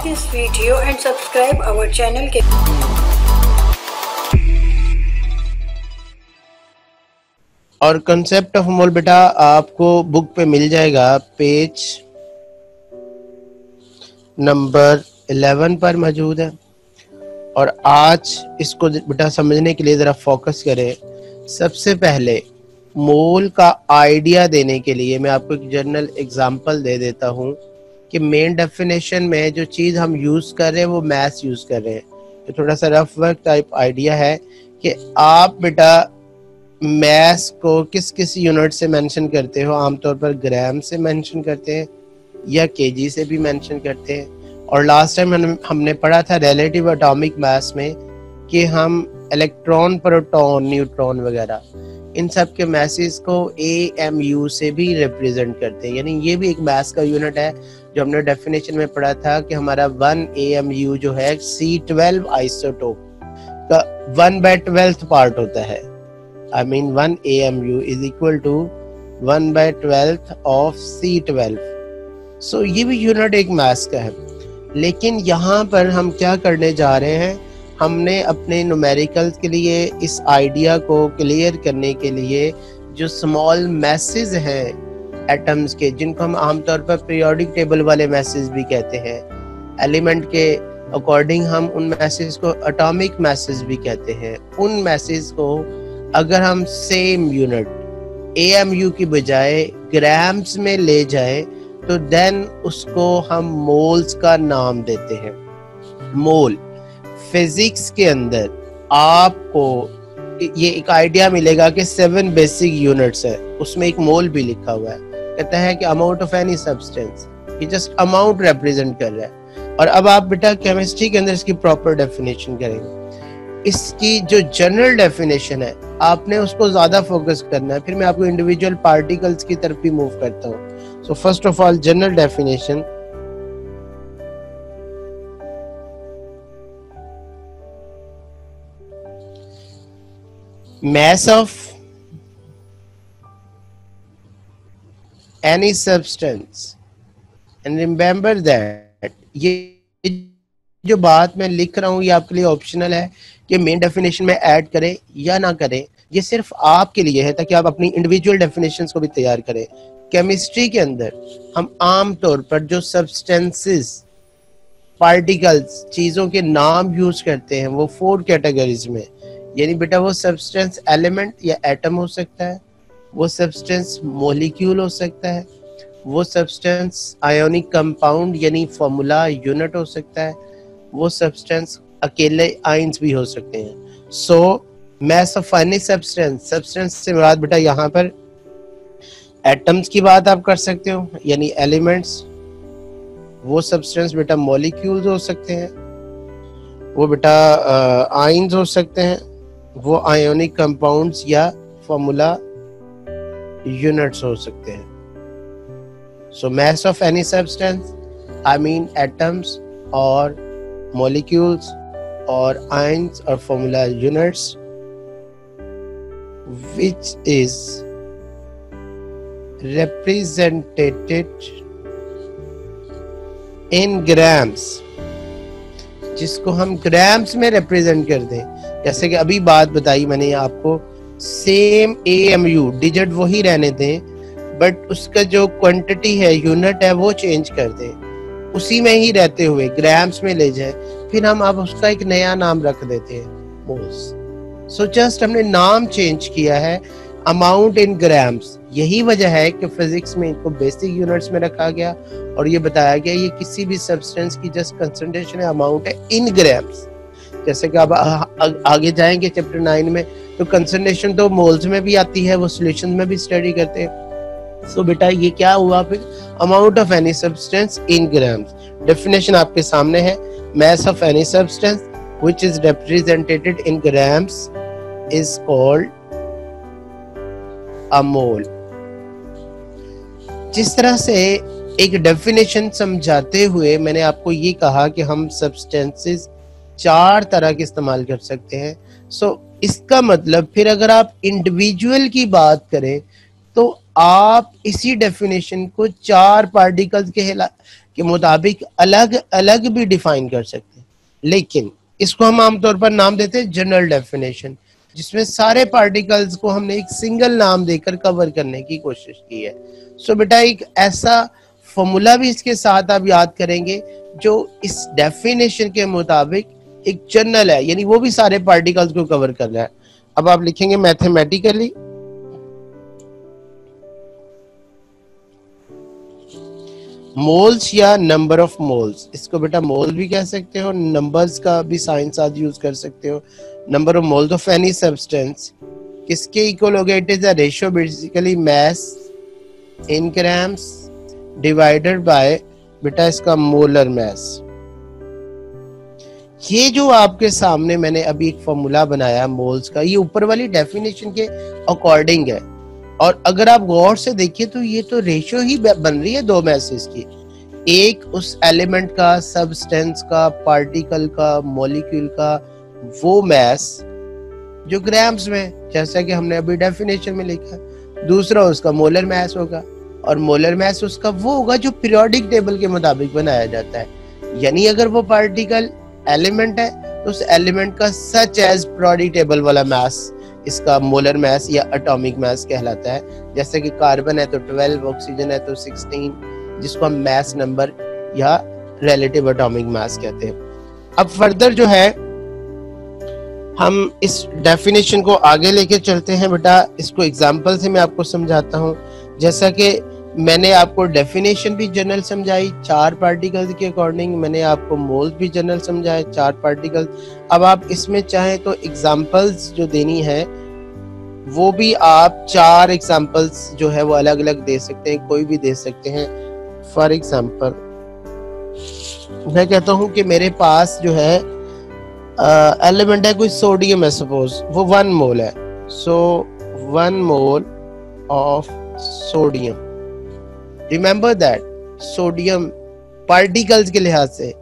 this video and subscribe our channel. और concept of mole बेटा आपको बुक पे मिल जाएगा, पेज नंबर 11 पर मौजूद है। और आज इसको बेटा समझने के लिए जरा फोकस करें। सबसे पहले मोल का आइडिया देने के लिए मैं आपको एक जनरल एग्जांपल दे देता हूं कि मेन डेफिनेशन में जो चीज़ हम यूज़ कर रहे हैं वो मैथ्स यूज़ कर रहे हैं। तो थोड़ा सा रफ वर्क टाइप आइडिया है कि आप बेटा मैथ्स को किस किस यूनिट से मेंशन करते हो। आमतौर पर ग्राम से मेंशन करते हैं या केजी से भी मेंशन करते हैं। और लास्ट टाइम हमने पढ़ा था रिलेटिव एटॉमिक मास में कि हम इलेक्ट्रॉन, प्रोटॉन, न्यूट्रॉन वगैरह इन सब के मैसेज को AMU से भी रिप्रेजेंट करते हैं। यानी ये भी एक मास का यूनिट है जो हमने डेफिनेशन में पढ़ा था कि हमारा 1 AMU जो है C12 आइसोटोप का 1/12 पार्ट होता है। I mean 1 AMU is equal to 1/12 of C12। So ये भी यूनिट एक मास का है। लेकिन यहाँ पर हम क्या करने जा रहे हैं, हमने अपने न्यूमेरिकल्स के लिए इस आइडिया को क्लियर करने के लिए जो स्मॉल मैसेज हैं एटम्स के, जिनको हम आमतौर पर पीरियोडिक टेबल वाले मैसेज भी कहते हैं, एलिमेंट के अकॉर्डिंग हम उन मैसेज को एटॉमिक मैसेज भी कहते हैं, उन मैसेज को अगर हम सेम यूनिट AMU की बजाय ग्राम्स में ले जाए तो देन उसको हम मोल्स का नाम देते हैं। मोल फिजिक्स के अंदर आपको ये एक आइडिया मिलेगा कि 7 बेसिक यूनिट्स है, उसमें एक मोल भी लिखा हुआ है। कहता है कि अमाउंट ऑफ एनी सब्सटेंस, ये जस्ट अमाउंट रिप्रेजेंट कर रहा है। और अब आप बेटा केमिस्ट्री के अंदर इसकी प्रॉपर डेफिनेशन करेंगे। इसकी जो जनरल डेफिनेशन है आपने उसको ज्यादा फोकस करना है, फिर मैं आपको इंडिविजुअल पार्टिकल्स की तरफ भी मूव करता हूँ। So first of all general definition, mass of any substance, and remember that ये जो बात मैं लिख रहा हूँ ये आपके लिए ऑप्शनल है कि मेन डेफिनेशन में ऐड करें या ना करें। ये सिर्फ आपके लिए है ताकि आप अपनी इंडिविजुअल डेफिनेशंस को भी तैयार करें। केमिस्ट्री के अंदर हम आम तौर पर जो सब्सटेंसेस, पार्टिकल्स, चीजों के नाम यूज करते हैं वो 4 कैटेगरीज में। यानी बेटा वो सब्सटेंस एलिमेंट या एटम हो सकता है, वो सब्सटेंस मॉलिक्यूल हो सकता है, वो सब्सटेंस आयोनिक कंपाउंड यानी फॉर्मूला यूनिट हो सकता है, वो सब्सटेंस अकेले आयंस भी हो सकते हैं। So mass of any substance, substance से मुराद बेटा यहाँ पर एटम्स की बात आप कर सकते हो यानी एलिमेंट्स, वो सब्सटेंस बेटा मॉलिक्यूल्स हो सकते हैं, वो बेटा आयंस हो सकते हैं, वो आयोनिक कंपाउंड्स या फॉर्मूला यूनिट्स हो सकते हैं। So mass of any substance, I mean atoms और मॉलिक्यूल्स और आयंस और formula units which is represented in grams, जिसको हम ग्राम्स में रिप्रेजेंट कर दें। जैसे कि अभी बात बताई मैंने आपको, सेम AMU डिजिट वही रहने दें बट उसका जो क्वांटिटी है, यूनिट है, वो चेंज कर दें। उसी में ही रहते हुए ग्राम्स में ले जाए, फिर हम अब उसका एक नया नाम रख देते हैं मोल्स। सो जस्ट हमने नाम चेंज किया है, अमाउंट इन ग्राम्स। यही वजह है कि फिजिक्स में इनको बेसिक यूनिट्स में रखा गया और ये बताया गया ये किसी भी सब्सटेंस की जस्ट कंसंट्रेशन है, अमाउंट है इन ग्राम्स। जैसे कि अब आगे जाएंगे चैप्टर 9 में तो कंसंट्रेशन तो मोल्स में भी आती है, वो सॉल्यूशन में भी स्टडी करते हैं। सो बेटा ये क्या हुआ फिर, amount of any substance in grams. Definition आपके सामने है, mass of any substance which is represented in grams is called a mole. जिस तरह से एक डेफिनेशन समझाते हुए मैंने आपको ये कहा कि हम सब्सटेंसेस 4 तरह के इस्तेमाल कर सकते हैं। सो इसका मतलब फिर अगर आप इंडिविजुअल की बात करें तो आप इसी डेफिनेशन को 4 पार्टिकल्स के मुताबिक अलग अलग भी डिफाइन कर सकते हैं, लेकिन इसको हम आमतौर पर नाम देते हैं जनरल डेफिनेशन, जिसमें सारे पार्टिकल्स को हमने एक सिंगल नाम देकर कवर करने की कोशिश की है। सो बेटा एक ऐसा फॉर्मूला भी इसके साथ आप याद करेंगे जो इस डेफिनेशन के मुताबिक एक जनरल है, यानी वो भी सारे पार्टिकल्स को कवर कर रहा है। अब आप लिखेंगे मैथमेटिकली मोल्स या नंबर ऑफ मोल्स, इसको बेटा मोल भी कह सकते हो, नंबर्स का भी साइन साथ यूज कर सकते हो। Number of moles of any substance किसके इक्वल होगा? It is the ratio basically mass in grams divided by बेटा इसका मोलर मास। ये जो आपके सामने मैंने अभी एक फॉर्मूला बनाया मोल्स का, ये ऊपर वाली डेफिनेशन के अकॉर्डिंग है, और अगर आप गौर से देखिए तो ये तो रेशियो ही बन रही है दो मैसेज की, एक उस एलिमेंट का, सब्सटेंस का, पार्टिकल का, मॉलिक्यूल का वो मास जो ग्राम्स में, जैसा कि हमने अभी डेफिनेशन में लिखा, दूसरा उसका मोलर मास होगा, और मोलर मास उसका वो होगा जो पीरियोडिक टेबल के मुताबिक बनाया जाता है। यानी अगर वो पार्टिकल एलिमेंट है तो उस एलिमेंट का सच एज पीरियोडिक टेबल वाला मास इसका मोलर मास या एटॉमिक मास कहलाता है। जैसे कि कार्बन है तो 12, ऑक्सीजन है तो 16, जिसको हम मास नंबर या रिलेटिव एटॉमिक मास कहते हैं। अब फर्दर जो है हम इस डेफिनेशन को आगे लेके चलते हैं बेटा, इसको एग्जांपल से मैं आपको समझाता हूँ। जैसा कि मैंने आपको डेफिनेशन भी जनरल समझाई 4 पार्टिकल्स के अकॉर्डिंग, मैंने आपको मोल्स भी जनरल समझाए 4 पार्टिकल्स। अब आप इसमें चाहें तो एग्जांपल्स जो देनी है वो भी आप 4 एग्जांपल्स जो है वो अलग अलग दे सकते हैं, कोई भी दे सकते हैं। फॉर एग्जांपल मैं कहता हूं कि मेरे पास जो है एलिमेंट है कोई सोडियम है, सपोज वो 1 मोल है, सो 1 mole of sodium. Remember that sodium particles के लिहाज से,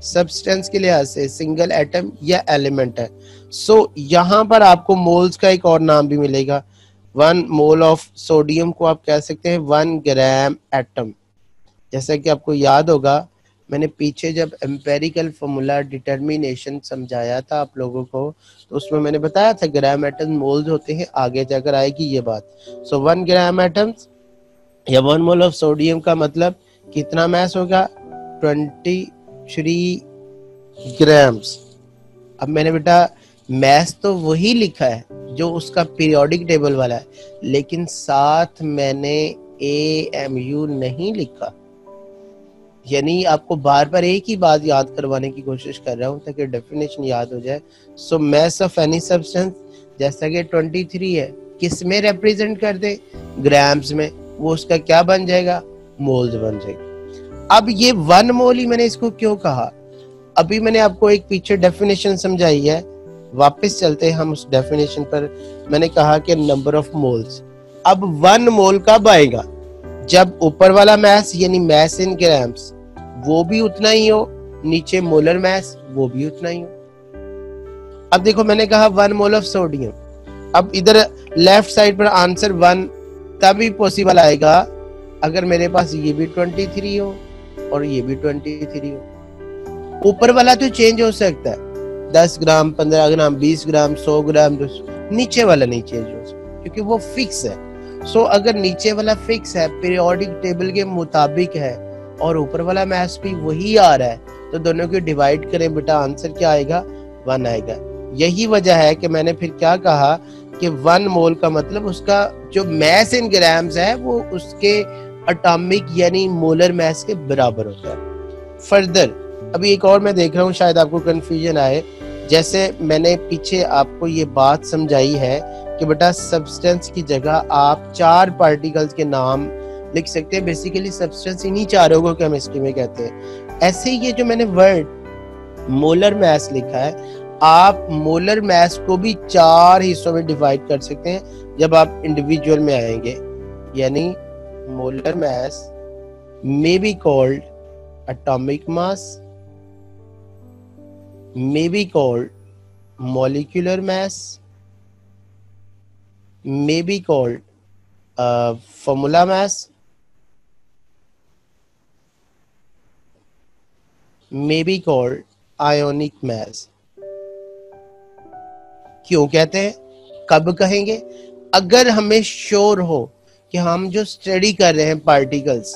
सब्सटेंस के लिहाज से सिंगल एटम या एलिमेंट है। सो यहाँ पर आपको मोल्स का एक और नाम भी मिलेगा। 1 मोल ऑफ सोडियम को आप कह सकते हैं 1 ग्राम एटम। जैसा कि आपको याद होगा मैंने पीछे जब एम्पेरिकल फॉर्मूला डिटर्मिनेशन समझाया था आप लोगों को, तो उसमें मैंने बताया था ग्राम एटम मोल्स होते हैं, आगे जाकर आएगी ये बात। सो 1 ग्राम एटम्स या 1 मोल ऑफ सोडियम का मतलब कितना मास होगा? 23 ग्राम्स। अब मैंने बेटा मास तो वही लिखा है जो उसका पीरियोडिक टेबल वाला है, लेकिन साथ मैंने AMU नहीं लिखा। यानी आपको बार बार एक ही बात याद करवाने की कोशिश कर रहा हूं ताकि डेफिनेशन याद हो जाए। सो मास ऑफ एनी सब्सटेंस जैसा कि 23 है, किस में रिप्रेजेंट कर दे? ग्राम्स में, वो उसका क्या बन जाएगा? मोल्स बन जाएगा। अब ये 1 मोल ही मैंने इसको क्यों कहा? अभी मैंने आपको एक पीछे डेफिनेशन समझाई है, वापस चलते हैं हम उस डेफिनेशन पर। मैंने कहा कि नंबर ऑफ मोल्स। अब 1 मोल कब आएगा? जब ऊपर वाला मास यानी मास इन ग्राम्स वो भी उतना ही हो, नीचे मोलर मास वो भी उतना ही हो। अब देखो मैंने कहा 1 मोल ऑफ सोडियम, अब इधर लेफ्ट साइड पर आंसर 1 तभी पॉसिबल आएगा अगर मेरे पास ये भी 23 हो और ये भी 23 हो। ऊपर वाला तो चेंज हो सकता है, 10 ग्राम, 15 ग्राम, 20 ग्राम, 100 ग्राम, नीचे वाला नहीं चेंज हो सकता क्योंकि वो फिक्स है। सो अगर नीचे वाला फिक्स है, पीरियोडिक टेबल के मुताबिक है, और ऊपर वाला मास भी वही आ रहा है, तो दोनों को डिवाइड करें बेटा, आंसर क्या आएगा? 1 आएगा। यही वजह है कि मैंने फिर क्या कहा कि 1 मोल का मतलब उसका जो मास इन ग्राम्स है वो उसके एटॉमिक यानी मोलर मास के बराबर होता है। फर्दर अभी एक और मैं देख रहा हूँ, शायद आपको कंफ्यूजन आए। जैसे मैंने पीछे आपको ये बात समझाई है कि बेटा सब्सटेंस की जगह आप 4 पार्टिकल्स के नाम लिख सकते हैं। बेसिकली सब्सटेंस इन्हीं चारों को केमिस्ट्री में कहते हैं। ऐसे ही ये जो मैंने वर्ड मोलर मास लिखा है, आप मोलर मास को भी 4 हिस्सों में डिवाइड कर सकते हैं जब आप इंडिविजुअल में आएंगे। यानी molar mass may be called atomic mass, may be called molecular mass, may be called formula mass, may be called ionic mass. क्यों कहते हैं, कब कहेंगे? अगर हमें श्योर हो कि हम जो स्टडी कर रहे हैं पार्टिकल्स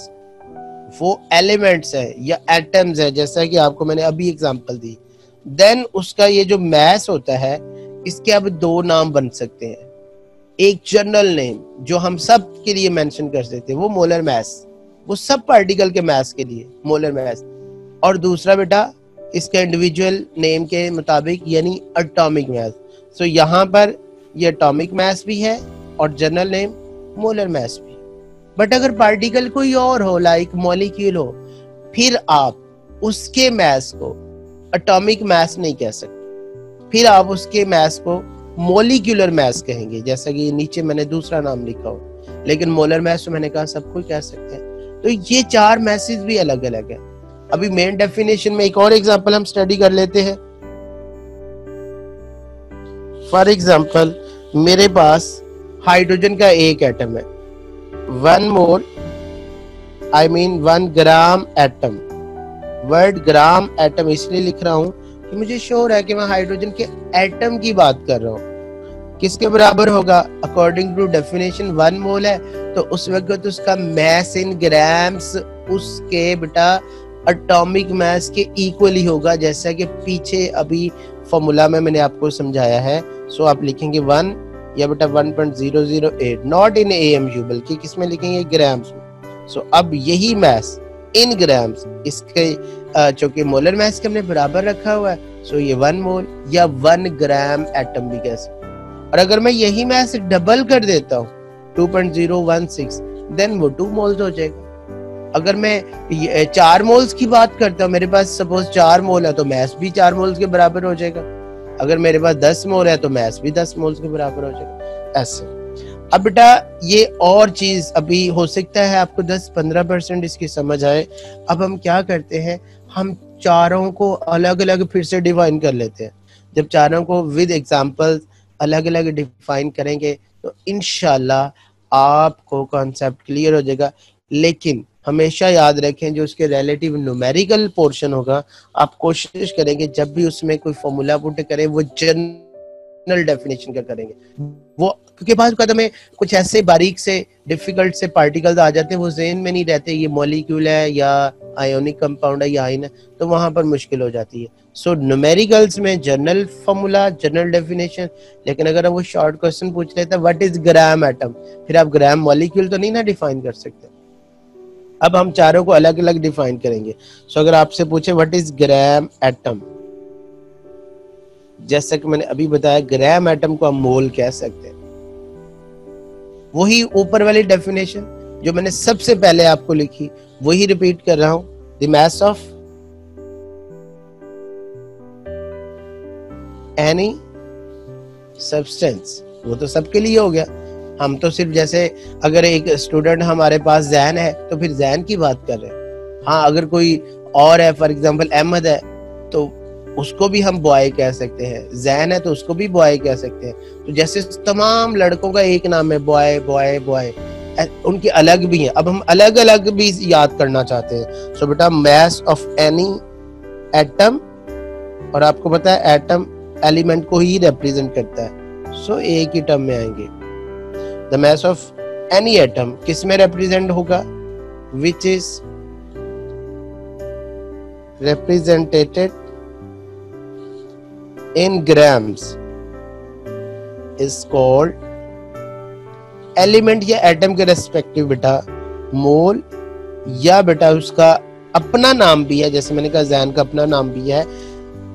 वो एलिमेंट्स है या एटम्स है, जैसा कि आपको मैंने अभी एग्जांपल दी, देन उसका ये जो मैस होता है इसके अब दो नाम बन सकते हैं। एक जनरल नेम जो हम सब के लिए मेंशन कर सकते हैं वो मोलर मैस, वो सब पार्टिकल के मैस के लिए मोलर मैस, और दूसरा बेटा इसका इंडिविजुअल नेम के मुताबिक यानी एटॉमिक मैस। सो यहाँ पर ये एटॉमिक मैस भी है और जनरल नेम मोलर मैस भी। बट अगर पार्टिकल कोई और हो, लाइक मॉलिक्यूल हो, फिर आप उसके मैस को एटॉमिक मैस नहीं कह सकते, फिर आप उसके मैस को मॉलिक्यूलर मैस कहेंगे, जैसा कि नीचे मैंने दूसरा नाम लिखा हो। लेकिन मोलर मैस तो मैंने कहा सबको कह सकते हैं। तो ये चार मैसेज भी अलग अलग है। अभी मेन डेफिनेशन में एक और एग्जांपल हम स्टडी कर लेते हैं। फॉर एग्जांपल मेरे पास हाइड्रोजन का एक एटम है, 1 mole, I mean 1 gram atom. Word gram atom इसलिए लिख रहा हूं कि मुझे श्योर है कि मैं हाइड्रोजन के एटम की बात कर रहा हूं। किसके बराबर होगा? अकॉर्डिंग टू डेफिनेशन 1 मोल है तो उस वक्त उसका मैस इन ग्राम्स उसके बेटा एटॉमिक मैस के इक्वल ही होगा, जैसा कि पीछे अभी फॉर्मूला में मैंने आपको समझाया है। सो आप लिखेंगे 1 या बेटा 1.008, नॉट इन AMU बल्कि किसमें लिखेंगे? ग्राम्स में। सो अब यही मैस इन ग्राम्स इसके चूंकि मोलर मैस के हमने बराबर रखा हुआ है, सो ये 1 मोल या 1 ग्राम एटम भी कह सकते हैं। और अगर मैं यही मैस डबल कर देता हूँ 2.016, देन वो 2 मोल्स हो जाएगा। अगर मैं 4 मोल्स की बात करता हूँ, मेरे पास सपोज 4 मोल है तो मैस भी 4 मोल्स के बराबर हो जाएगा। अगर मेरे पास 10 मोल है तो मैस भी 10 मोल्स के बराबर हो जाएगा, ऐसे। अब बेटा ये और चीज अभी हो सकता है आपको 10-15% इसकी समझ आए। अब हम क्या करते हैं, हम चारों को अलग अलग फिर से डिफाइन कर लेते हैं। जब चारों को विद एग्जांपल्स अलग अलग डिफाइन करेंगे तो इंशाल्लाह आपको कॉन्सेप्ट क्लियर हो जाएगा। लेकिन हमेशा याद रखें जो उसके रिलेटिव न्यूमेरिकल पोर्शन होगा, आप कोशिश करेंगे जब भी उसमें कोई फॉर्मूला पुट करें वो जनरल डेफिनेशन का करेंगे। वो क्योंकि बाद कदम में कुछ ऐसे बारीक से डिफिकल्ट से पार्टिकल्स आ जाते हैं, वो ज़हन में नहीं रहते ये मॉलिक्यूल है या आयोनिक कंपाउंड है या आयन है, तो वहां पर मुश्किल हो जाती है। सो न्यूमेरिकल्स में जनरल फॉर्मूला, जनरल डेफिनेशन। लेकिन अगर वो शॉर्ट क्वेश्चन पूछ लेते हैं व्हाट इज ग्राम एटम, फिर आप ग्राम मॉलिक्यूल तो नहीं ना डिफाइन कर सकते। अब हम चारों को अलग अलग डिफाइन करेंगे। सो अगर आपसे पूछे व्हाट इज ग्राम एटम, जैसा कि मैंने अभी बताया ग्राम एटम को हम मोल कह सकते हैं। वही ऊपर वाली डेफिनेशन जो मैंने सबसे पहले आपको लिखी वही रिपीट कर रहा हूं। The mass of any substance, वो तो सबके लिए हो गया। हम तो सिर्फ जैसे अगर एक स्टूडेंट हमारे पास जैन है तो फिर जैन की बात कर रहे हैं। हाँ, अगर कोई और है, फॉर एग्जांपल अहमद है, तो उसको भी हम बॉय कह सकते हैं। जैन है तो उसको भी बॉय कह सकते हैं। तो जैसे तमाम लड़कों का एक नाम है बॉय बॉय बॉय, उनके अलग भी हैं। अब हम अलग अलग भी याद करना चाहते हैं। सो बेटा मास ऑफ एनी एटम, और आपको पता है एटम एलिमेंट को ही रिप्रेजेंट करता है। सो एक ही टर्म में आएंगे। The mass of any atom किस में रिप्रेजेंट होगा? Which is represented in grams is called element या एटम के रेस्पेक्टिव बेटा मोल, या बेटा उसका अपना नाम भी है, जैसे मैंने कहा जैन का अपना नाम भी है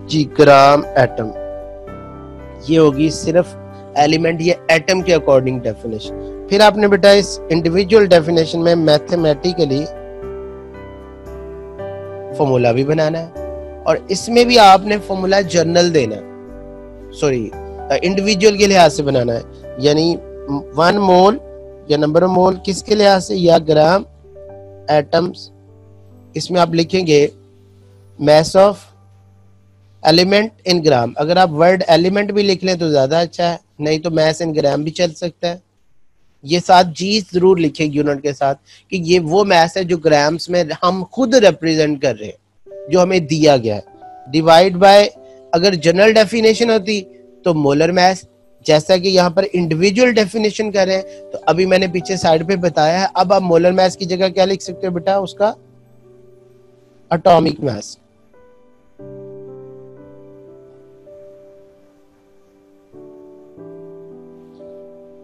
जी, ग्राम एटम। ये होगी सिर्फ एलिमेंट या एटम के अकॉर्डिंग डेफिनेशन। फिर आपने बेटा इस इंडिविजुअल डेफिनेशन में मैथमेटिकली फॉर्मूला भी बनाना है, और इसमें भी आपने फॉर्मूला जनरल देना है, सॉरी इंडिविजुअल के लिहाज से बनाना है। यानी 1 मोल या नंबर ऑफ मोल किसके लिहाज से, या ग्राम एटम्स। इसमें आप लिखेंगे मास ऑफ एलिमेंट इन ग्राम। अगर आप वर्ड एलिमेंट भी लिख लें तो ज्यादा अच्छा है, नहीं तो मास इन ग्राम भी चल सकता है। ये साथ जी जरूर लिखें यूनिट के साथ कि ये वो मास है जो ग्राम्स में हम खुद रिप्रेजेंट कर रहे हैं। जो हमें दिया गया है, डिवाइड बाय अगर जनरल डेफिनेशन होती तो मोलर मास, जैसा कि यहाँ पर इंडिविजुअल डेफिनेशन कर रहे हैं तो अभी मैंने पीछे साइड पे बताया है। अब आप मोलर मास की जगह क्या लिख सकते हो बेटा, उसका एटॉमिक मास।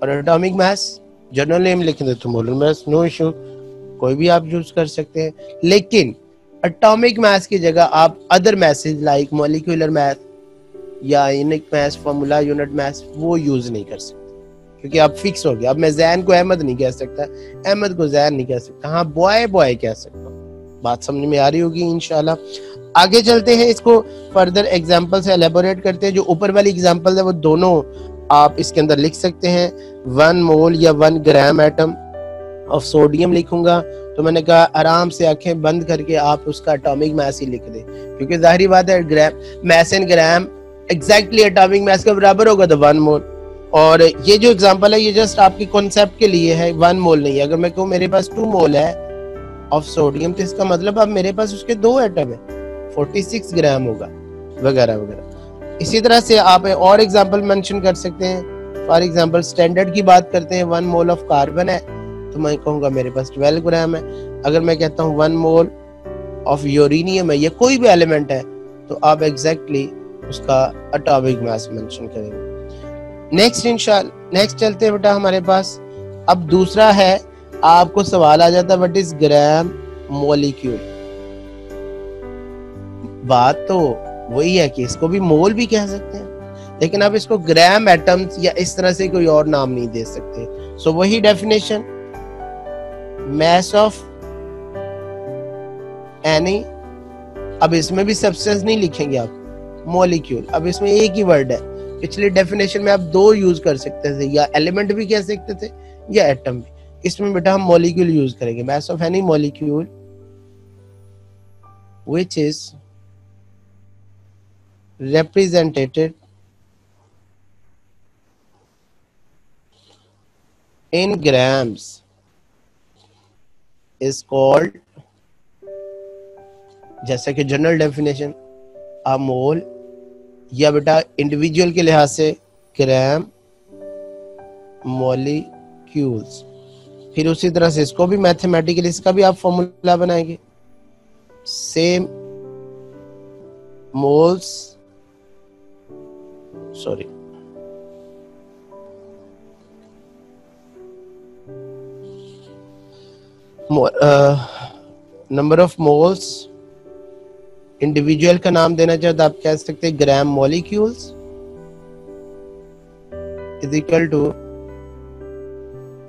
और एटॉमिक मास जनरल नेम लिख दे तो मोलर मास, नो इशू, कोई भी आप यूज कर सकते हैं। लेकिन एटॉमिक मास की जगह आप other masses like molecular mass या unit mass, formula unit mass वो यूज नहीं कर सकते, क्योंकि आप फिक्स हो गया। अब मैं जैन को अहमद नहीं कह सकता, अहमद को जैन नहीं कह सकता, हाँ बॉय बॉय कह सकता हूँ। बात समझ में आ रही होगी इंशाल्लाह। आगे चलते हैं, इसको फर्दर एग्जांपल से एलेबोरेट करते हैं। जो ऊपर वाली एग्जांपल है वो दोनों आप इसके अंदर लिख सकते हैं। 1 मोल या 1 ग्राम एटम ऑफ सोडियम लिखूंगा तो मैंने कहा आराम से आंखें बंद करके आप उसका एटॉमिक मास ही लिख दें, क्योंकि जाहिर बात है ग्राम मास इन ग्राम एग्जैक्टली एटॉमिक मास के बराबर होगा तो 1 मोल। और ये जो एग्जांपल है ये जस्ट आपकी कॉन्सेप्ट के लिए है, 1 मोल नहीं है। अगर मैं कहूँ मेरे पास 2 मोल है ऑफ सोडियम तो इसका मतलब अब मेरे पास उसके 2 एटम है, 46 ग्राम होगा, वगैरह वगैरह। इसी तरह से आप और एग्जांपल मेंशन कर सकते हैं। फॉर एग्जांपल स्टैंडर्ड की बात करते हैं, 1 मोल ऑफ कार्बन है तो मैं कहूँगा मेरे पास 12 ग्राम है। अगर मैं कहता हूँ 1 मोल ऑफ यूरेनियम है या कोई भी एलिमेंट है तो आप एग्जैक्टली उसका एटॉमिक मास मेंशन करेंगे। नेक्स्ट चलते हैं बेटा हमारे पास। अब दूसरा है, आपको सवाल आ जाता है व्हाट इज ग्राम मॉलिक्यूल। बात तो वही है कि इसको भी मोल भी कह सकते हैं, लेकिन आप इसको ग्राम एटम्स या इस तरह से कोई और नाम नहीं दे सकते। सो वही डेफिनेशन, mass of any, अब इसमें भी सब्सटेंस नहीं लिखेंगे आप, मॉलिक्यूल। अब इसमें एक ही वर्ड है, पिछले डेफिनेशन में आप 2 यूज कर सकते थे, या एलिमेंट भी कह सकते थे या एटम भी। इसमें बेटा हम मॉलिक्यूल यूज करेंगे। mass of any molecule which is represented in grams is called, जैसा कि जनरल डेफिनेशन अ मोल, या बेटा इंडिविजुअल के लिहाज से ग्राम मॉलिक्यूल्स। फिर उसी तरह से इसको भी मैथमेटिकली इसका भी आप फॉर्मूला बनाएंगे, same moles, sorry number of moles, individual का नाम देना चाहो तो आप कह सकते हैं gram molecules is equal to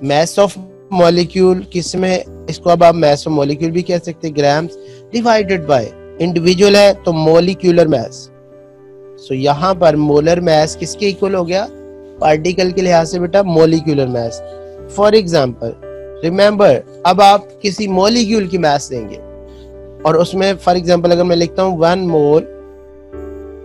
mass of molecule, किसमें इसको अब आप मास ऑफ मॉलिक्यूल भी कह सकते हैं, ग्राम्स डिवाइडेड बाय इंडिविजुअल है तो मॉलिक्यूलर मास। सो यहाँ पर मोलर मास किसके इक्वल हो गया, पार्टिकल के लिहाज से बेटा molecular mass. For example remember, अब आप किसी मॉलिक्यूल की मास देंगे और उसमें फॉर एग्जांपल अगर मैं लिखता हूँ 1 मोल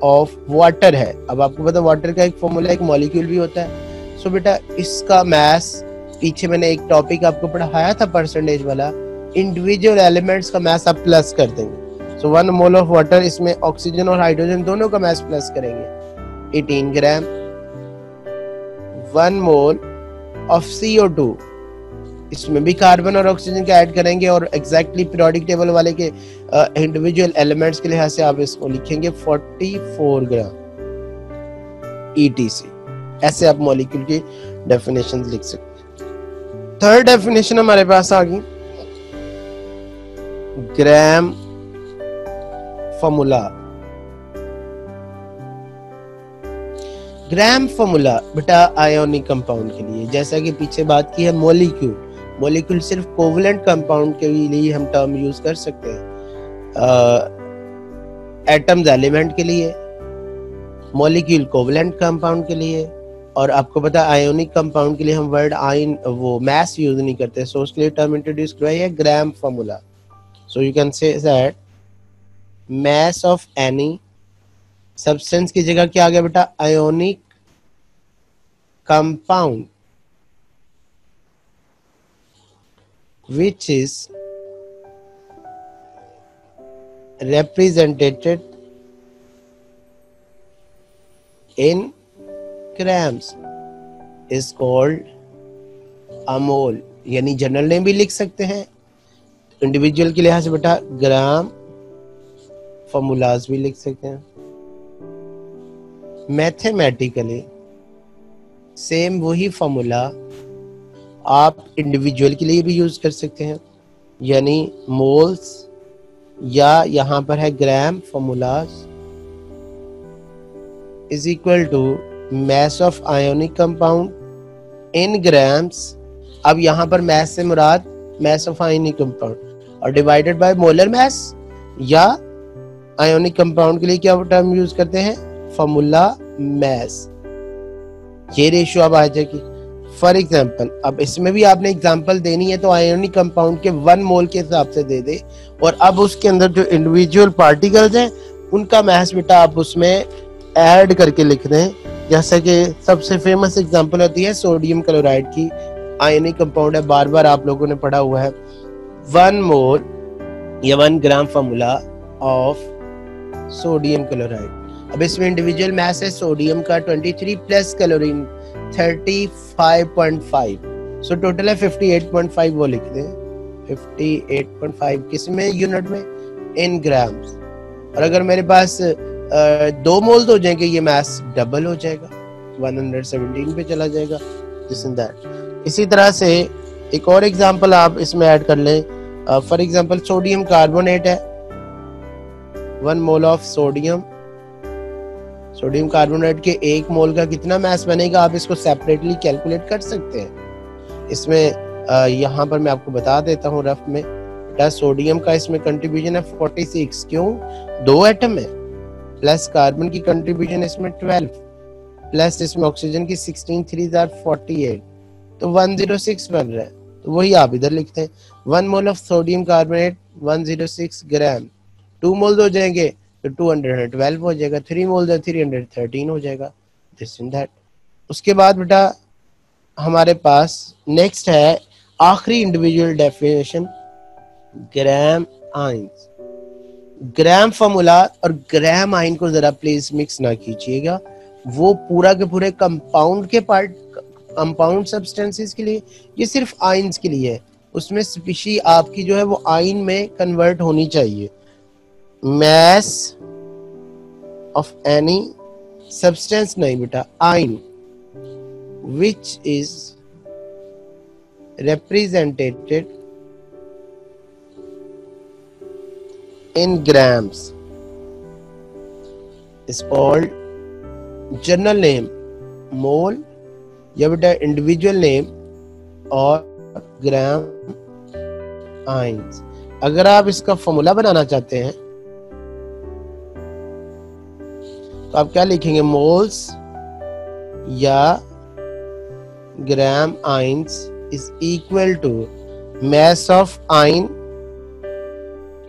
ऑफ वाटर है, अब आपको पता वाटर का एक फॉर्मूला एक मॉलिक्यूल भी होता है। सो बेटा इसका मास, पीछे मैंने एक टॉपिक आपको पढ़ाया था परसेंटेज वाला, इंडिविजुअल एलिमेंट्स का मास आप प्लस कर देंगे। सो 1 मोल ऑफ वाटर, इसमें ऑक्सीजन और हाइड्रोजन दोनों का मास प्लस करेंगे 18 ग्राम। 1 मोल ऑफ CO2, इसमें भी कार्बन और ऑक्सीजन का ऐड करेंगे और एग्जैक्टली पीरियोडिक टेबल वाले के इंडिविजुअल एलिमेंट्स के लिहाज से आप इसको लिखेंगे 44 ग्राम ETC। ऐसे आप मॉलिक्यूल की डेफिनेशन लिख सकते हैं। थर्ड डेफिनेशन हमारे पास आ गई, ग्राम फॉर्मूला। ग्राम फॉर्मूला बेटा आयोनिक कंपाउंड के लिए, जैसा कि पीछे बात की है मॉलिक्यूल, मॉलिक्यूल सिर्फ कोवलेंट कंपाउंड के लिए हम टर्म यूज कर सकते हैं, एटम्स एलिमेंट के लिए, मॉलिक्यूल कोवलेंट कंपाउंड के लिए, और आपको पता आयोनिक कंपाउंड के लिए हम वर्ड आयन वो मास यूज नहीं करते। सो उसके लिए टर्म इंट्रोड्यूस किया है gram formula. So you can say that mass of any substance की जगह क्या आ गया बेटा, ionic compound which is represented in grams is called a mole। यानी जनरल नेम भी लिख सकते हैं, इंडिविजुअल के लिहाज से बेटा ग्राम, फॉर्मूलाज भी लिख सकते हैं। मैथमेटिकली सेम वही फॉर्मूला आप इंडिविजुअल के लिए भी यूज कर सकते हैं, यानी मोल्स या यहां पर है gram formulas is equal to mass of ionic compound in grams। अब यहां पर mass से मुराद mass of ionic compound और divided by molar mass, या ionic compound के लिए क्या टर्म यूज करते हैं, फॉर्मूला mass। ये रेशियो अब आ जाएगी। फॉर एग्जाम्पल, अब इसमें भी आपने एग्जाम्पल देनी है तो आयोनिक कंपाउंड के 1 मोल के हिसाब से दे दे, और अब उसके अंदर जो इंडिविजुअल पार्टिकल्स हैं उनका mass बेटा आप उसमें ऐड करके लिख दें। जैसे कि सबसे फेमस एग्जांपल होती है सोडियम क्लोराइड की, आयनिक कंपाउंड है, बार बार आप लोगों ने पढ़ा हुआ है। 1 मोल या 1 gram formula of sodium chloride. अब इसमें इंडिविजुअल मास है सोडियम का 23 प्लस क्लोरीन 35.5, सो टोटल है 58.5, वो लिख दें 58.5 किस में, यूनिट में, इन ग्राम्स। और अगर मेरे पास 2 मोल हो जाएंगे, ये मास डबल हो जाएगा, 117 पे चला जाएगा, दिस एंड दैट। इसी तरह से एक और एग्जांपल आप इसमें ऐड कर लें। फॉर एग्जांपल सोडियम कार्बोनेट है, 1 मोल ऑफ सोडियम कार्बोनेट के 1 मोल का कितना मास बनेगा, आप इसको सेपरेटली कैलकुलेट कर सकते हैं। इसमें यहाँ पर मैं आपको बता देता हूँ रफ में, सोडियम का इसमें कंट्रीब्यूशन है 46, क्यों, 2 एटम है, प्लस कार्बन की कंट्रीब्यूशन इसमें 12, प्लस इसमें ऑक्सीजन की 16, 3 are 48, तो 106 बन रहा है। तो वही आप इधर लिखते हैं, 1 मोल ऑफ सोडियम कार्बोनेट 106 ग्राम, 2 मोल हो जाएंगे तो 212 हो जाएगा, 3 मोल 313 हो जाएगा, दिस एंड दैट। उसके बाद बेटा हमारे पास नेक्स्ट है आखिरी इंडिविजुअल डेफिनेशन, ग्राम आइंस। ग्राम फॉर्मूला और ग्राम आइन को जरा प्लीज मिक्स ना कीजिएगा, वो पूरा के पूरे कंपाउंड के पार्ट, कंपाउंड सब्सटेंसेस के लिए, ये सिर्फ आइंस के लिए है। उसमें स्पीशी आपकी जो है वो आइन में कन्वर्ट होनी चाहिए। मैस ऑफ एनी सब्सटेंस नहीं बेटा, आइन which is represented in grams is called general name mole या बेटा इंडिविजुअल नेम और ग्राम आइंस। अगर आप इसका फॉर्मूला बनाना चाहते हैं तो आप क्या लिखेंगे, मोल्स या ग्राम ions is equal to mass of ion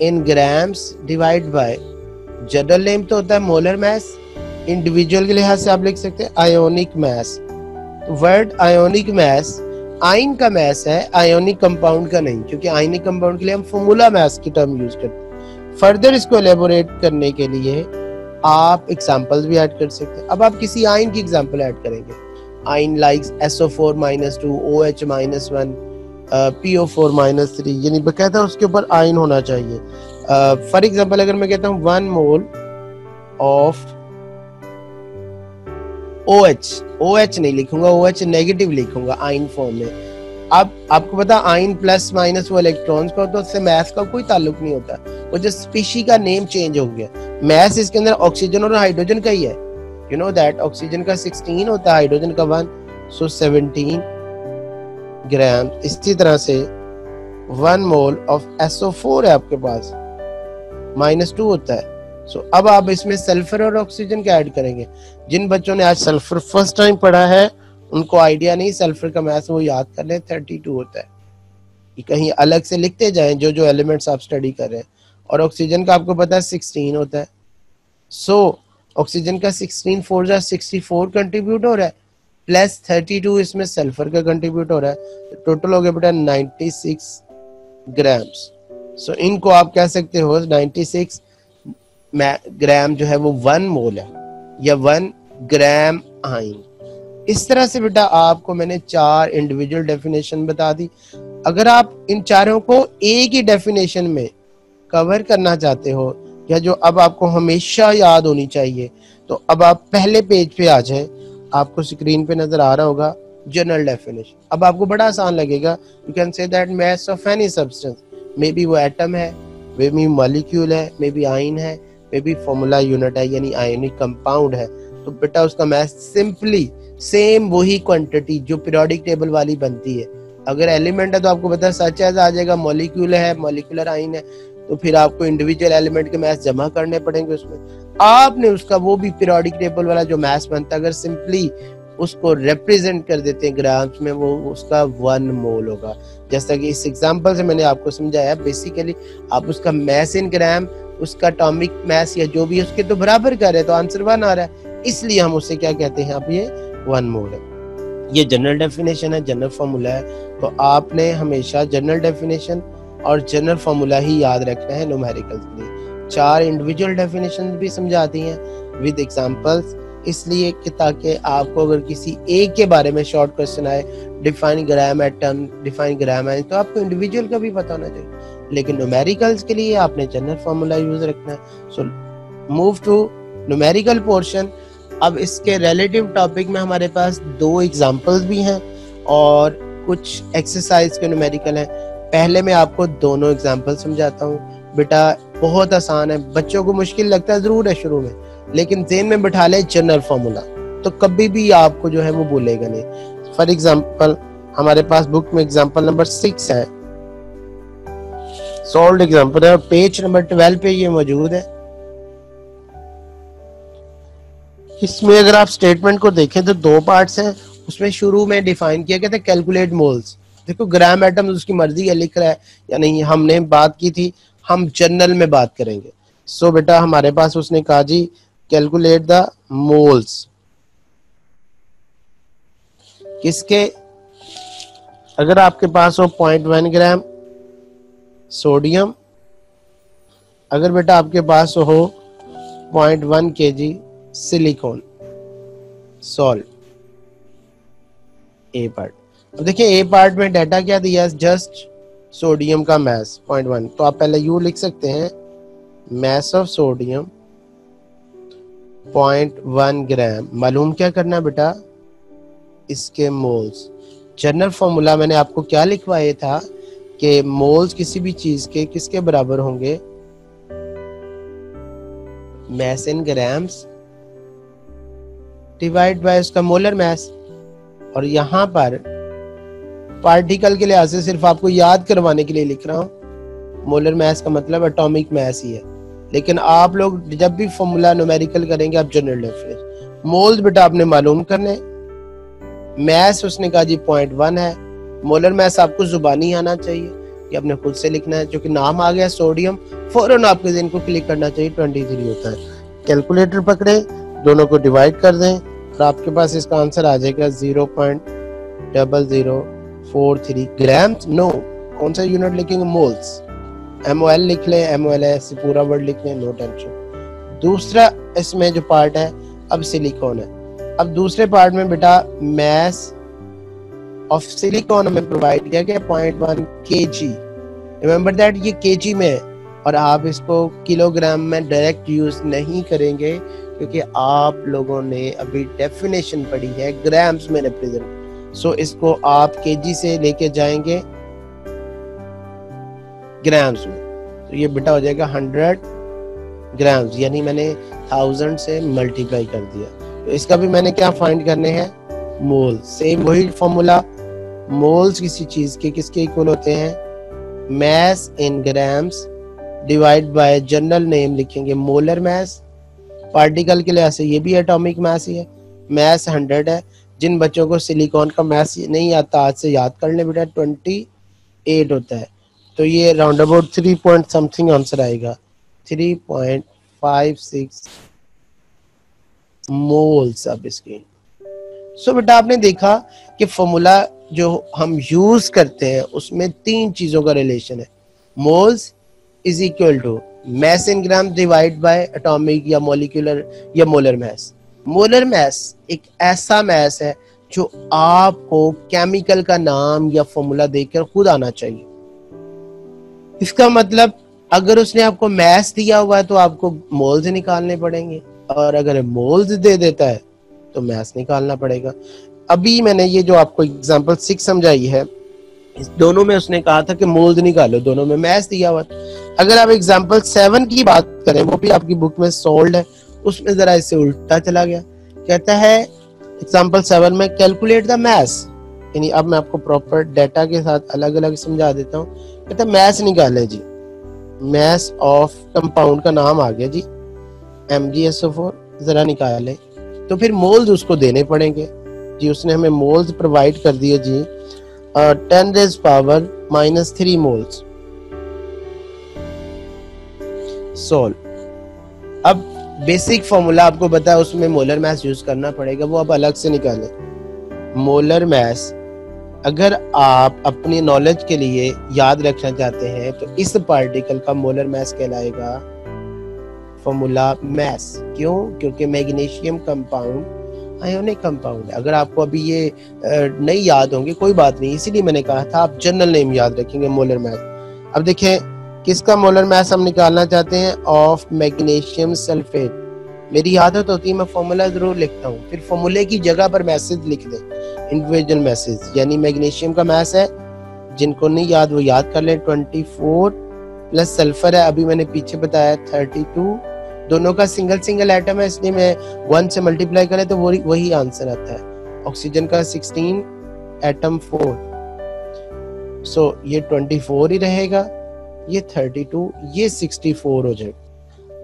in grams divide by general name तो होता है मोलर मास, इंडिविजुअल के लिहाज से आप लिख सकते हैं आयोनिक मास। वर्ड आयोनिक मास आयन का मास है, आयोनिक कंपाउंड का नहीं, क्योंकि आयनिक कंपाउंड के लिए हम फॉर्मूला मास की टर्म यूज करते हैं। फर्दर इसको एलेबोरेट करने के लिए आप एग्जांपल्स भी ऐड कर सकते हैं। अब आप किसी आयन की एग्जांपल ऐड करेंगे, आइन लाइक SO4-2, OH-1, PO4-3, यानी बकायदा उसके ऊपर आइन होना चाहिए। फॉर एग्जांपल अगर मैं कहता हूँ 1 मोल ऑफ OH नहीं लिखूंगा, OH नेगेटिव लिखूंगा आइन फॉर्म में। अब आपको पता आइन प्लस माइनस वो इलेक्ट्रॉन्स का होता है, उससे मैथ का कोई ताल्लुक नहीं होता, वो जो स्पीशी का नेम चेंज हो गया। मैथ इसके अंदर ऑक्सीजन और हाइड्रोजन का ही है, you know that ऑक्सीजन का 16 होता है, हाइड्रोजन का 1, so 17 ग्राम। इसी तरह से 1 मोल ऑफ SO4 है आपके पास, -2 होता है। so अब आप इसमें सल्फर और ऑक्सीजन का ऐड करेंगे। जिन बच्चों ने आज सल्फर फर्स्ट टाइम पढ़ा है उनको आइडिया नहीं, सल्फर का मास वो याद कर लें 32 होता है, ये कहीं अलग से लिखते जाएं जो जो एलिमेंट्स आप स्टडी कर रहे हैं। और ऑक्सीजन का आपको पता है 16 होता है, सो ऑक्सीजन का 16 4 जा 64 कंट्रीब्यूट हो रहा है, प्लस 32 इसमें सल्फर का कंट्रीब्यूट हो रहा है, टोटल हो गया बेटा 96 ग्राम्स। सो इनको आप कह सकते हो 96 ग्राम जो है वो 1 मोल है या 1 ग्राम आयन। इस तरह से बेटा आपको मैंने 4 इंडिविजुअल डेफिनेशन बता दी। अगर आप इन चारों को एक ही डेफिनेशन में कवर करना चाहते हो या जो अब आपको हमेशा याद होनी चाहिए, तो अब आप पहले पेज पे आ जाएं। आपको स्क्रीन पे नजर आ रहा होगा जनरल डेफिनेशन। अब आपको बड़ा आसान लगेगा। You can say that mass of any substance, may be वो एटम है, मे बी मॉलिक्यूल है, मे बी आयन है, मे बी फॉर्मूला यूनिट है यानी आयनिक कंपाउंड है। तो बेटा उसका मास सिंपली सेम वही क्वांटिटी जो पीरियोडिक टेबल वाली बनती है। अगर एलिमेंट है तो आपको पता सच है आ जाएगा, मॉलिक्यूल है, मॉलिक्यूलर आयन है, तो फिर आपको इंडिविजुअल एलिमेंट के मास जमा करने पड़ेंगे उसमें। आपने उसका वो भी पीरियोडिक टेबल वाला जो मास बनता है, अगर सिंपली उसको रिप्रेजेंट कर देते हैं ग्राम्स में, वो उसका 1 मोल होगा। जैसा कि इस एग्जांपल से मैंने आपको समझाया, बेसिकली आप उसका मास इन ग्राम, उसका एटॉमिक मास या जो भी है उसके तो बराबर कर रहे हैं, तो आंसर 1 आ रहा है, इसलिए हम उसे क्या कहते हैं, अब ये 1 मोल है। ये जनरल डेफिनेशन है, जनरल फॉर्मूला है। तो आपने हमेशा जनरल डेफिनेशन और जनरल फॉर्मूला ही याद रखना है न्यूमेरिकल्स के लिए। 4 इंडिविजुअल डेफिनेशन भी समझाती हैं विद एग्जांपल्स, इसलिए कि ताकि आपको अगर किसी एक के बारे में शॉर्ट क्वेश्चन आए, डिफाइन ग्राम एटम, डिफाइन ग्राम आयन, तो आपको इंडिविजुअल का भी पता होना चाहिए। लेकिन न्यूमेरिकल्स के लिए आपने जनरल फॉर्मूला यूज रखना है। So move to numerical portion. अब इसके रिलेटिव टॉपिक में हमारे पास 2 एग्जांपल्स भी हैं और कुछ एक्सरसाइज के न्यूमेरिकल हैं। पहले मैं आपको दोनों एग्जांपल समझाता हूँ। बेटा बहुत आसान है, बच्चों को मुश्किल लगता है जरूर है शुरू में, लेकिन ज़हन में बिठा ले जनरल फॉर्मूला, तो कभी भी आपको जो है वो भूलेगा नहीं। फॉर एग्जांपल हमारे पास बुक में एग्जांपल नंबर 6 है, सॉल्व्ड एग्जांपल है, पेज नंबर 12 पे ये मौजूद है। इसमें अगर आप स्टेटमेंट को देखें तो 2 पार्ट्स हैं। उसमें शुरू में डिफाइन किया गया था कैलकुलेट मोल्स। देखो ग्राम एटम उसकी मर्जी है लिख रहा है या नहीं, हमने बात की थी, हम जनरल में बात करेंगे। सो बेटा हमारे पास उसने कहा जी कैलकुलेट द मोल्स किसके, अगर आपके पास हो 0.1 ग्राम सोडियम, अगर बेटा आपके पास हो 0.1 kg सिलिकॉन सॉल्ट, ए पार्ट। अब देखिए ए पार्ट में डाटा क्या दिया, जस्ट सोडियम का मास 0.1, तो आप पहले यू लिख सकते हैं मास ऑफ सोडियम 0.1 ग्राम। मालूम क्या करना है बेटा, इसके मोल्स। जनरल फॉर्मूला मैंने आपको क्या लिखवाया था कि मोल्स किसी भी चीज के किसके बराबर होंगे, मास इन ग्राम्स डिवाइड बाय उसका मोलर मास। और यहाँ पर पार्टिकल के लिहाज से सिर्फ आपको याद करवाने के लिए लिख रहा हूँ, मोलर मास का मतलब एटॉमिक मास ही है। लेकिन आप लोग जब भी फॉर्मूला न्यूमेरिकल करेंगे आप जनरल डेफिनेशन, मोल्स बेटा आपने मालूम करने, मास उसने कहा जी 0.1 है, मोलर मास आपको जुबानी आना चाहिए, ये आपने खुद से लिखना है, क्योंकि नाम आ गया सोडियम, फौरन आपके दिन को क्लिक करना चाहिए, 23 होता है। कैलकुलेटर पकड़े, दोनों को डिवाइड कर दें और आपके पास इसका आंसर आ जाएगा 0.0043 ग्राम। नो, कौन सा यूनिट लिखेंगे, मोल्स, MOL लिख लें, MOL ऐसे पूरा वर्ड लिख लें, नो टेंशन। दूसरा इसमें जो पार्ट है अब सिलिकॉन है। अब दूसरे पार्ट में बेटा मास ऑफ सिलिकॉन हमें प्रोवाइड किया गया 0.1 kg। रिमेंबर दैट ये kg में है और आप इसको किलोग्राम में डायरेक्ट यूज नहीं करेंगे, क्योंकि आप लोगों ने अभी डेफिनेशन पढ़ी है ग्राम्स में रिप्रेजेंट। सो इसको आप kg से लेके जाएंगे ग्राम्स में, तो ये बेटा हो जाएगा 100 ग्राम्स, यानी मैंने 1000 से मल्टीप्लाई कर दिया। तो इसका भी मैंने क्या फाइंड करने हैं, मोल। सेम वही फॉर्मूला, मोल्स किसी चीज के किसके इक्वल होते हैं, mass in grams divide by general name लिखेंगे मोलर मास। पार्टिकल के लिहाज से ये भी एटॉमिक मास ही है, मास 100 है। जिन बच्चों को सिलिकॉन का मास नहीं आता आज से याद कर ले बेटा, 28 होता है, तो ये round about 3 point something answer आएगा, 3.56 मोल्स अब इसके। सो बेटा आपने देखा कि फॉर्मूला जो हम यूज करते हैं उसमें 3 चीजों का रिलेशन है, moles is equal to mass in grams divide by atomic या मॉलिक्यूलर या मोलर मास। मोलर मास एक ऐसा मास है जो आपको केमिकल का नाम या फॉर्मूला देकर खुद आना चाहिए। इसका मतलब अगर उसने आपको मास दिया हुआ है तो आपको मोल्स निकालने पड़ेंगे, और अगर मोल्स दे देता है तो मास निकालना पड़ेगा। अभी मैंने ये जो आपको एग्जांपल 6 समझाई है, इस दोनों में उसने कहा था कि मोल्स निकालो, दोनों में मास दिया हुआ। अगर आप एग्जांपल 7 की बात करें, वो भी आपकी बुक में सोल्ड है, उसमें जरा इससे उल्टा चला गया। कहता है एग्जांपल 7 में कैलकुलेट द मास, यानी अब मैं आपको प्रॉपर डेटा के साथ अलग अलग समझा देता हूँ। कहता है मास निकाले जी, मास ऑफ कंपाउंड का नाम आ गया जी MgSO4, जरा निकाले। तो फिर मोल्स उसको देने पड़ेंगे जी, उसने हमें मोल्स प्रोवाइड कर दिए जी 10⁻³ मोल्स। सोल्व। अब बेसिक फॉर्मूला आपको पता है, उसमें मोलर मास यूज करना पड़ेगा, वो अब अलग से निकालें। मोलर मास अगर आप अपनी नॉलेज के लिए याद रखना चाहते हैं तो इस पार्टिकल का मोलर मास कहलाएगा फॉर्मूला मास। क्यों? क्योंकि मैग्नीशियम कंपाउंड आयोनिक कंपाउंड है। अगर आपको अभी ये नहीं याद होंगे कोई बात नहीं, इसीलिए मैंने कहा था आप जनरल नेम याद रखेंगे मोलर मास। अब देखें किसका मोलर मास हम निकालना चाहते हैं, ऑफ मैग्नीशियम सल्फेट। मेरी आदत होती है मैं फॉर्मूला जरूर लिखता हूँ, फिर फॉर्मूले की जगह पर मैसेज लिख दें, इंडिविजुअल मैसेज। यानी मैग्नीशियम का मास है, जिनको नहीं याद वो याद कर लें, 24 प्लस सल्फर है, अभी मैंने पीछे बताया 32। दोनों का सिंगल सिंगल एटम है, इसलिए मैं 1 से मल्टीप्लाई करें तो वही आंसर आता है। ऑक्सीजन का 16 एटम 4, सो ये 24 ही रहेगा, ये 32, ये 64 हो जाएगा।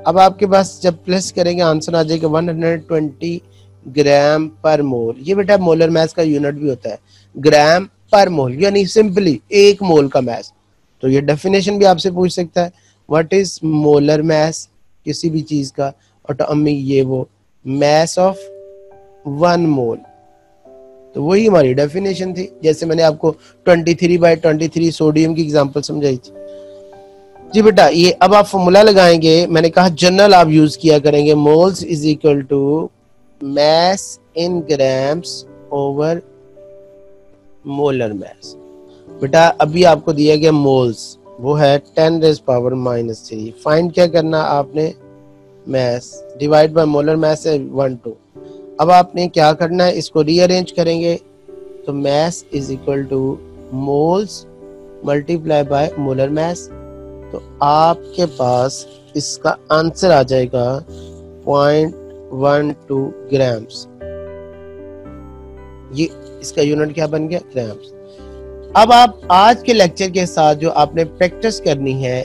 अब आपके पास जब प्लस करेंगे आंसर आ जाएगा 120 ग्राम पर मोल। ये बेटा मोलर मास का यूनिट भी होता है ग्राम पर मोल, यानी सिंपली 1 मोल का मास। तो ये डेफिनेशन भी आपसे पूछ सकता है, व्हाट इज मोलर मास किसी भी चीज का, एटॉमिक ये वो मास ऑफ 1 मोल। तो वही हमारी डेफिनेशन थी, जैसे मैंने आपको 23/23 सोडियम की एग्जांपल समझाई थी जी। बेटा ये अब आप फॉर्मूला लगाएंगे, मैंने कहा जनरल आप यूज किया करेंगे, moles is equal to mass in grams over molar mass. बेटा अभी आपको दिया गया मोल्स, वो है 10⁻³ फाइंड क्या करना आपने, mass divide by molar mass है 12। अब आपने क्या करना है, इसको रीअरेंज करेंगे तो mass is equal two moles multiply by molar mass. तो आपके पास इसका आंसर आ जाएगा 0.12 ग्राम्स। ये इसका यूनिट क्या बन गया, ग्राम्स। अब आप आज के लेक्चर के साथ जो आपने प्रैक्टिस करनी है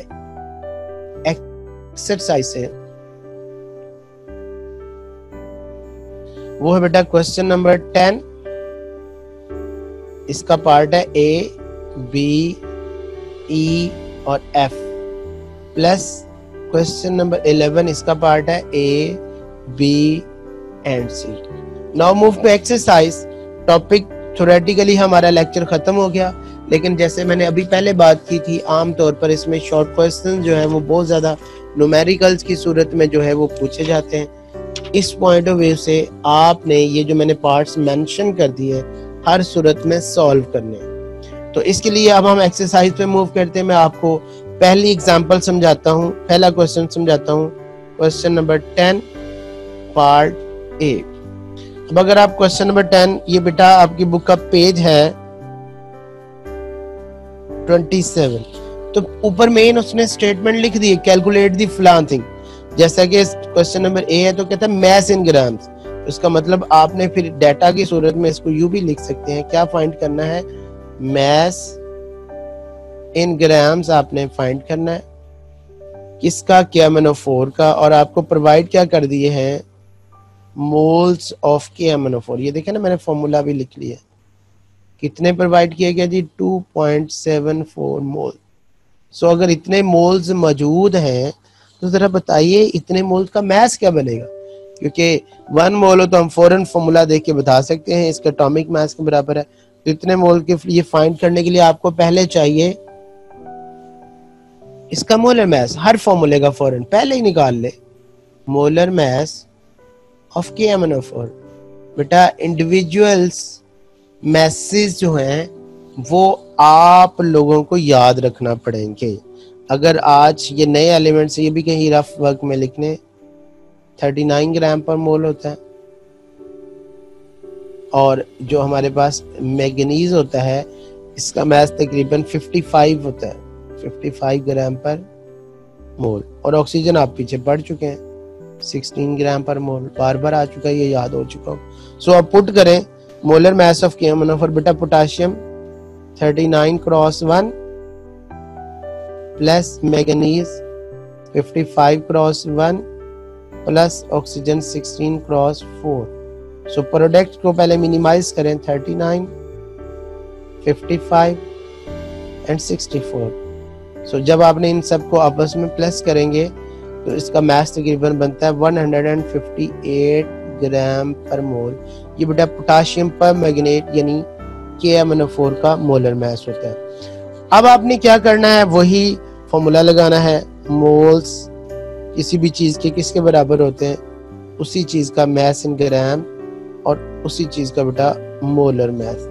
एक्सरसाइज से, वो है बेटा क्वेश्चन नंबर 10। इसका पार्ट है A, B, E और F प्लस क्वेश्चन नंबर 11, इसका पार्ट है A, B and C। Now move to exercise. Topic theoretically हमारा लेक्चर खत्म हो गया, लेकिन जैसे मैंने अभी पहले बात की थी, आमतौर पर इसमें शॉर्ट क्वेश्चन जो है वो बहुत ज्यादा न्यूमेरिकल्स की सूरत में जो है वो पूछे जाते हैं। इस पॉइंट ऑफ व्यू से आपने ये जो मैंने पार्ट्स मेंशन कर दिए हर सूरत में सॉल्व करने हैं। तो इसके लिए अब हम एक्सरसाइज पे मूव करते हैं। मैं आपको पहली एग्जांपल समझाता हूँ, पहला क्वेश्चन समझाता हूँ, क्वेश्चन नंबर 10 पार्ट ए। अब अगर आप क्वेश्चन नंबर 10, ये बेटा आपकी बुक का पेज है 27, तो ऊपर मेन उसने स्टेटमेंट लिख दी, कैलकुलेट दी फलान थिंग। जैसा कि क्वेश्चन नंबर ए है तो कहता है मैस इन ग्राम्स, उसका मतलब आपने फिर डेटा की सूरत में इसको यू भी लिख सकते हैं। क्या फाइंड करना है, मैस इन ग्राम्स आपने फाइंड करना है, किसका, KMnO4 का, और आपको प्रोवाइड क्या कर दिए हैं, मोल्स ऑफ KMnO4। ये देखें ना मैंने फॉर्मूला भी लिख लिया, कितने प्रोवाइड किया गया जी, 2.74 मोल। सो अगर इतने मोल्स मौजूद हैं तो जरा बताइए इतने मोल्स का मास क्या बनेगा, क्योंकि 1 मोल हो तो हम फौरन फॉर्मूला देख के बता सकते हैं इसका एटॉमिक मास के बराबर है। तो इतने मोल के ये फाइंड करने के लिए आपको पहले चाहिए इसका मोलर मास हर फॉर्मूले का फौरन पहले ही निकाल ले। मोलर मास ऑफ KMnO4 बेटा इंडिविजुअल्स मैसेज जो हैं वो आप लोगों को याद रखना पड़ेंगे। अगर आज ये नए एलिमेंट्स ये भी कहीं रफ वर्क में लिखने 39 ग्राम पर मोल होता है, और जो हमारे पास मैंगनीज होता है इसका मास तकरीबन 55 होता है, 55 ग्राम पर मोल। और ऑक्सीजन आप पीछे पढ़ चुके हैं 16 ग्राम पर मोल, बार बार आ चुका है, ये याद हो चुका हो। सो आप पुट करें मोलर मास ऑफ KMnO4 बेटा potassium 39 cross 1 plus manganese 55 cross 1 plus oxygen 16 cross 4। So product को पहले मिनिमाइज करें 39, 55 एंड 64। सो जब आपने इन सबको आपस में प्लस करेंगे तो इसका मास तकरीबन बनता है 158 ग्राम पर मोल। ये बेटा पोटाशियम पर मैग्नेट यानी KMnO4 का मोलर मास होता है। अब आपने क्या करना है, वही फॉर्मूला लगाना है। मोल्स किसी भी चीज के किसके बराबर होते हैं, उसी चीज का मास इन ग्राम और उसी चीज का बेटा मोलर मास।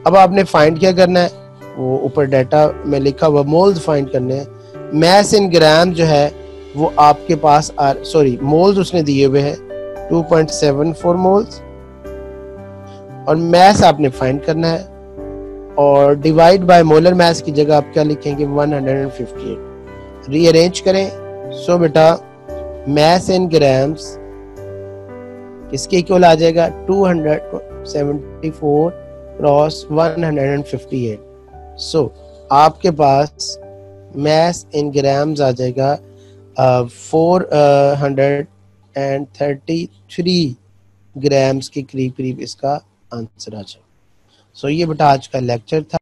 अब आपने फाइंड क्या करना है, वो ऊपर डाटा में लिखा हुआ मोल्स फाइंड करने हैं। मास इन ग्राम जो है वो आपके पास मोल्स उसने दिए हुए हैं 2.74 मोल्स, और मास आपने फाइंड करना है और डिवाइड बाय मोलर मास की जगह आप क्या लिखेंगे 158। रीअरेंज करें। सो बेटा मास इन ग्राम्स किसके इक्वल आ जाएगा 274 क्रॉस 158। सो आपके पास मास इन ग्राम्स आ जाएगा 433 ग्राम्स के करीब करीब इसका आंसर आ जाएगा। सो ये बेटा आज का लेक्चर था।